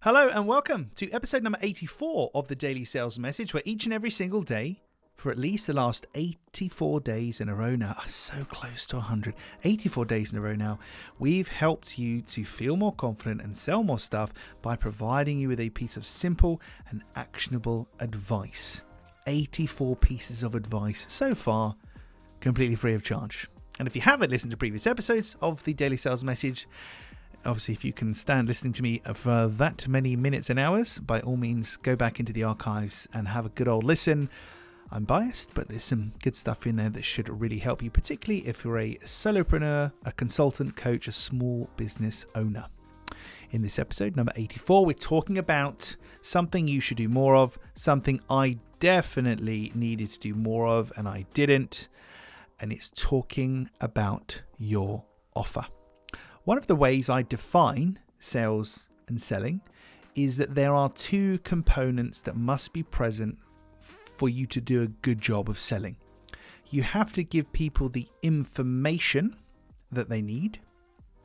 Hello and welcome to episode number 84 of the Daily Sales Message, where each and every single day for at least the last 84 days in a row now, so close to 100, 84 days in a row now, we've helped you to feel more confident and sell more stuff by providing you with a piece of simple and actionable advice. 84 pieces of advice so far, completely free of charge. And if you haven't listened to previous episodes of the Daily Sales Message, obviously, if you can stand listening to me for that many minutes and hours, by all means, go back into the archives and have a good old listen. I'm biased, but there's some good stuff in there that should really help you, particularly if you're a solopreneur, a consultant, coach, a small business owner. In this episode, number 84, we're talking about something you should do more of, something I definitely needed to do more of and I didn't, and it's talking about your offer. One of the ways I define sales and selling is that there are two components that must be present for you to do a good job of selling. You have to give people the information that they need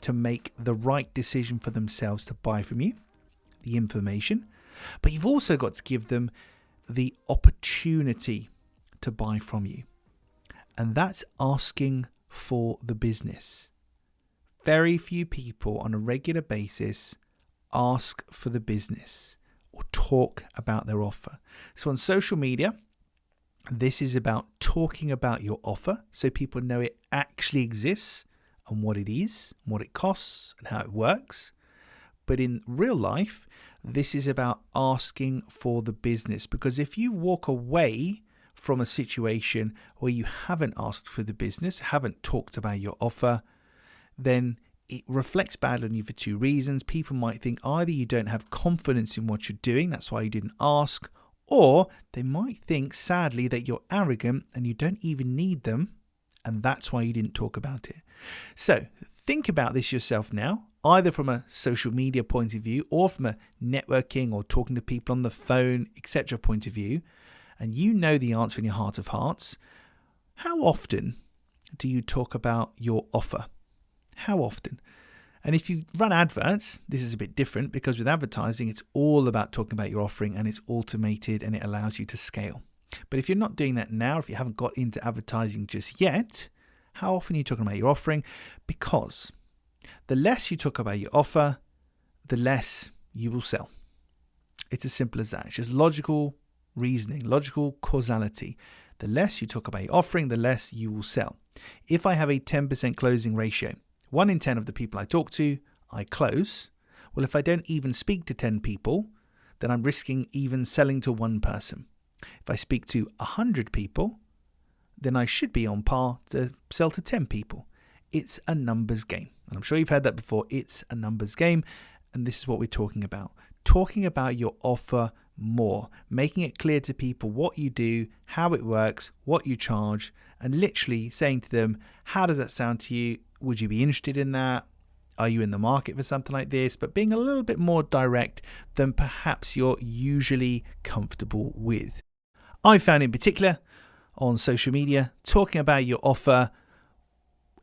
to make the right decision for themselves to buy from you, the information, but you've also got to give them the opportunity to buy from you. And that's asking for the business. Very few people on a regular basis ask for the business or talk about their offer. So on social media, this is about talking about your offer so people know it actually exists and what it is, what it costs and how it works. But in real life, this is about asking for the business, because if you walk away from a situation where you haven't asked for the business, haven't talked about your offer, then it reflects badly on you for two reasons. People might think either you don't have confidence in what you're doing, that's why you didn't ask, or they might think, sadly, that you're arrogant and you don't even need them, and that's why you didn't talk about it. So think about this yourself now, either from a social media point of view or from a networking or talking to people on the phone, etc. point of view, and you know the answer in your heart of hearts. How often do you talk about your offer? How often? And if you run adverts, this is a bit different, because with advertising, it's all about talking about your offering and it's automated and it allows you to scale. But if you're not doing that now, if you haven't got into advertising just yet, how often are you talking about your offering? Because the less you talk about your offer, the less you will sell. It's as simple as that. It's just logical reasoning, logical causality. The less you talk about your offering, the less you will sell. If I have a 10% closing ratio, 1 in 10 of the people I talk to, I close. Well, if I don't even speak to 10 people, then I'm risking even selling to one person. If I speak to 100 people, then I should be on par to sell to 10 people. It's a numbers game. And I'm sure you've heard that before. It's a numbers game. And this is what we're talking about. Talking about your offer more, making it clear to people what you do, how it works, what you charge, and literally saying to them, how does that sound to you? Would you be interested in that? Are you in the market for something like this? But being a little bit more direct than perhaps you're usually comfortable with. I found in particular on social media, talking about your offer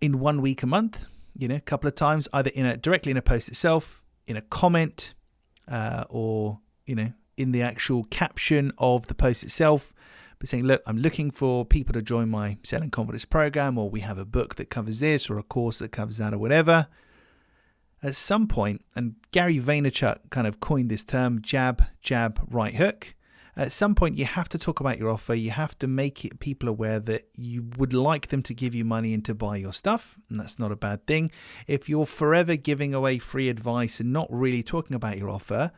in 1 week a month, a couple of times, either directly in a post itself, in a comment, or in the actual caption of the post itself, but saying, look, I'm looking for people to join my Selling Confidence program, or we have a book that covers this, or a course that covers that, or whatever. At some point, and Gary Vaynerchuk kind of coined this term, jab, right hook. At some point, you have to talk about your offer. You have to make it people aware that you would like them to give you money and to buy your stuff. And that's not a bad thing. If you're forever giving away free advice and not really talking about your offer,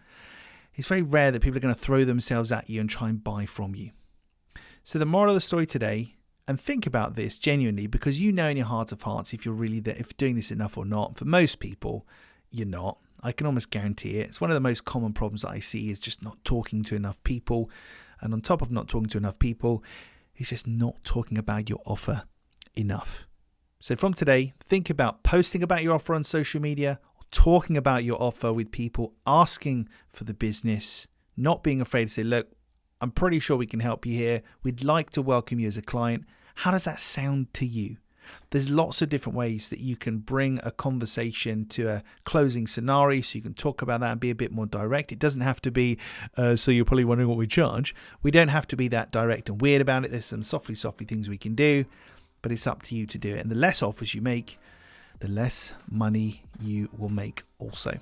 it's very rare that people are going to throw themselves at you and try and buy from you. So the moral of the story today, and think about this genuinely, because you know in your heart of hearts if you're really there, if you're doing this enough or not. For most people, you're not. I can almost guarantee it. It's one of the most common problems that I see is just not talking to enough people. And on top of not talking to enough people, it's just not talking about your offer enough. So from today, think about posting about your offer on social media, or talking about your offer with people, asking for the business, not being afraid to say, look, I'm pretty sure we can help you here. We'd like to welcome you as a client. How does that sound to you? There's lots of different ways that you can bring a conversation to a closing scenario, so you can talk about that and be a bit more direct. It doesn't have to be, so you're probably wondering what we charge. We don't have to be that direct and weird about it. There's some softly things we can do, but it's up to you to do it. And the less offers you make, the less money you will make also.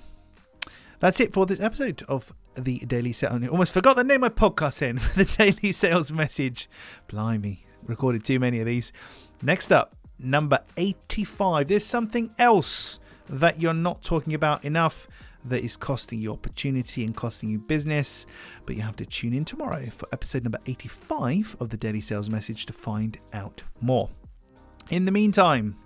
That's it for this episode of the Daily Sales. I almost forgot the name of my podcast in, the Daily Sales Message. Blimey, recorded too many of these. Next up, number 85. There's something else that you're not talking about enough that is costing you opportunity and costing you business, but you have to tune in tomorrow for episode number 85 of the Daily Sales Message to find out more. In the meantime,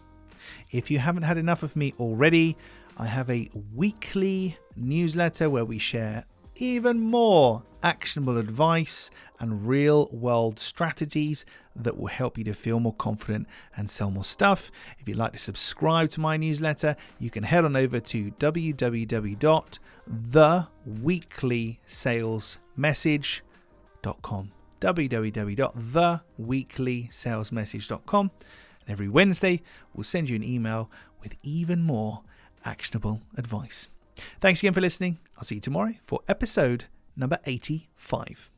if you haven't had enough of me already, I have a weekly newsletter where we share even more actionable advice and real-world strategies that will help you to feel more confident and sell more stuff. If you'd like to subscribe to my newsletter, you can head on over to www.theweeklysalesmessage.com www.theweeklysalesmessage.com. And every Wednesday, we'll send you an email with even more actionable advice. Thanks again for listening. I'll see you tomorrow for episode number 85.